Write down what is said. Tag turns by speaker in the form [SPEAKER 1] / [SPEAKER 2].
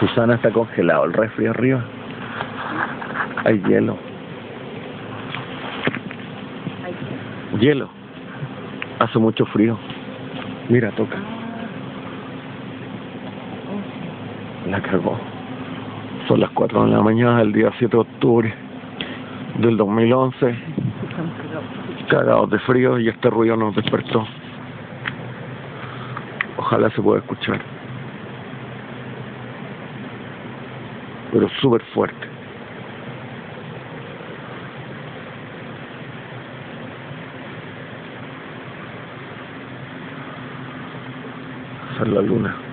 [SPEAKER 1] Susana, está congelado el refri arriba. Hay hielo. Hielo. Hace mucho frío. Mira, toca. La cagó. Son las 4 de la mañana del día 7 de octubre del 2011. Cagados de frío y este ruido nos despertó. Ojalá se pueda escuchar. Pero súper fuerte. Esa es la luna.